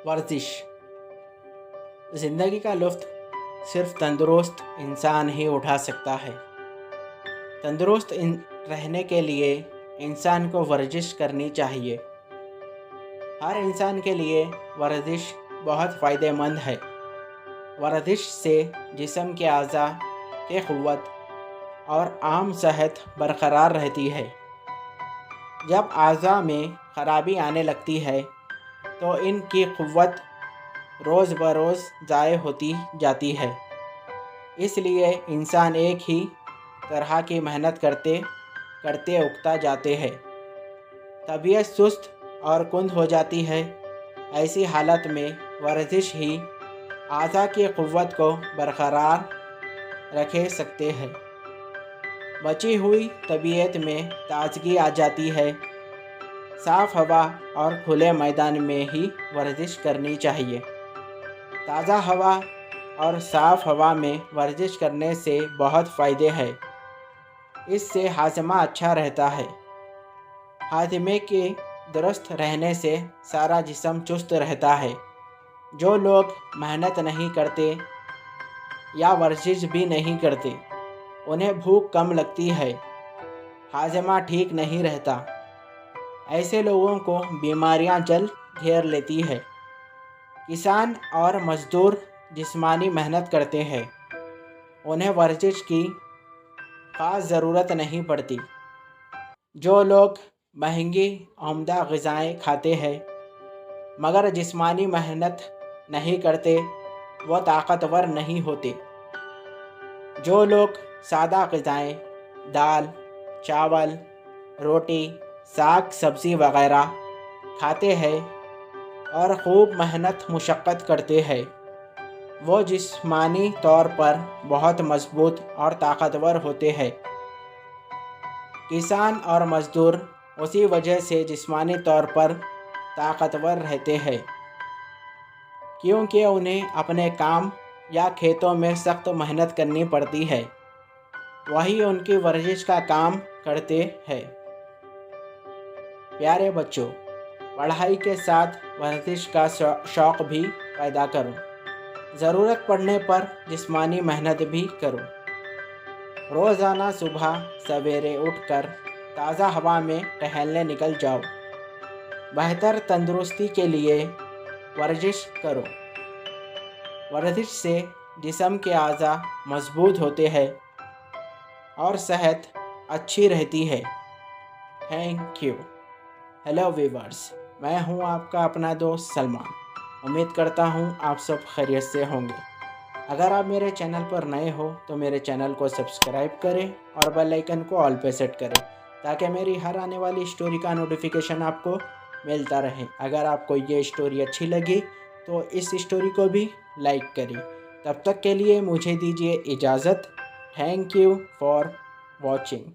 वर्जिश। ज़िंदगी का लुत्फ़ सिर्फ तंदुरुस्त इंसान ही उठा सकता है। तंदुरुस्त रहने के लिए इंसान को वर्जिश करनी चाहिए। हर इंसान के लिए वर्जिश बहुत फ़ायदेमंद है। वर्जिश से जिस्म के अज़ा की क़ुव्वत और आम सेहत बरकरार रहती है। जब अज़ा में ख़राबी आने लगती है तो इनकी क़ुव्वत रोज़ बरोज़ ज़ाय होती जाती है। इसलिए इंसान एक ही तरह की मेहनत करते करते उगता जाते हैं। तबीयत सुस्त और कुंद हो जाती है। ऐसी हालत में वर्जिश ही अज़ा की क़ुव्वत को बरकरार रखे सकते हैं। बची हुई तबीयत में ताज़गी आ जाती है। साफ़ हवा और खुले मैदान में ही वर्जिश करनी चाहिए। ताज़ा हवा और साफ़ हवा में वर्जिश करने से बहुत फ़ायदे हैं। इससे हाजमा अच्छा रहता है। हाजमे के दुरुस्त रहने से सारा जिस्म चुस्त रहता है। जो लोग मेहनत नहीं करते या वर्जिश भी नहीं करते उन्हें भूख कम लगती है, हाजमा ठीक नहीं रहता। ऐसे लोगों को बीमारियां जल्द घेर लेती है। किसान और मज़दूर जिस्मानी मेहनत करते हैं, उन्हें वर्जिश की ख़ास ज़रूरत नहीं पड़ती। जो लोग महंगी उम्दा ग़िज़ाएँ खाते हैं मगर जिस्मानी मेहनत नहीं करते वो ताकतवर नहीं होते। जो लोग सादा ग़िज़ाएँ दाल, चावल, रोटी, साग सब्ज़ी वग़ैरह खाते हैं और खूब मेहनत मुशक्क़त करते हैं वो जिस्मानी तौर पर बहुत मज़बूत और ताकतवर होते हैं। किसान और मज़दूर उसी वजह से जिस्मानी तौर पर ताकतवर रहते हैं क्योंकि उन्हें अपने काम या खेतों में सख्त मेहनत करनी पड़ती है। वही उनकी वर्जिश का काम करते हैं। प्यारे बच्चों, पढ़ाई के साथ वर्जिश का शौक़ भी पैदा करो। ज़रूरत पड़ने पर जिस्मानी मेहनत भी करो। रोज़ाना सुबह सवेरे उठकर ताज़ा हवा में टहलने निकल जाओ। बेहतर तंदुरुस्ती के लिए वर्जिश करो। वर्जिश से जिस्म के अज़ा मज़बूत होते हैं और सेहत अच्छी रहती है। Thank you. हेलो व्यूअर्स, मैं हूं आपका अपना दोस्त सलमान। उम्मीद करता हूं आप सब खैरियत से होंगे। अगर आप मेरे चैनल पर नए हो तो मेरे चैनल को सब्सक्राइब करें और बेल आइकन को ऑल पे सेट करें ताकि मेरी हर आने वाली स्टोरी का नोटिफिकेशन आपको मिलता रहे। अगर आपको ये स्टोरी अच्छी लगी तो इस स्टोरी को भी लाइक करें। तब तक के लिए मुझे दीजिए इजाज़त। Thank you for watching.